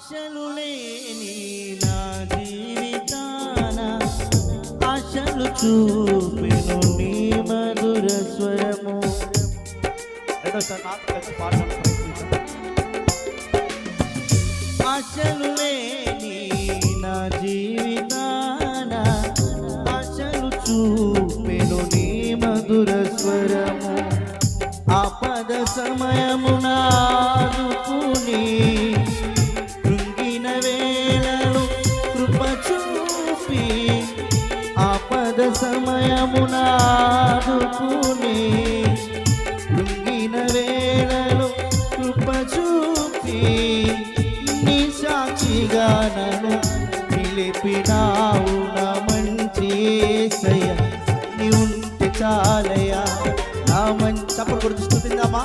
ఆశలు లేని నా జీవితాన ఆశలు చూపెను నీ మధుర స్వరము. రెండోసారి నాకు కలిసి పాడడానికి ప్రయత్నించండి. ఆశలు లేని నా జీవితాన ఆశలు చూపెను నీ మధుర స్వరము. ఆపద సమయమున ఆదుకుని కృంగిన వేళలు కృప చూపి, ఆపద సమయమున ఆదుకుని కృంగిన వేళలు కృప చూపి, నీ సాక్షిగా నన్ను నిలిపినావు నా మంచి యేసయ్య. నీ ఉంటే చాలయ్యా నా మంచి. చప్పట్లు కొడుతూ స్తుతిద్దామా?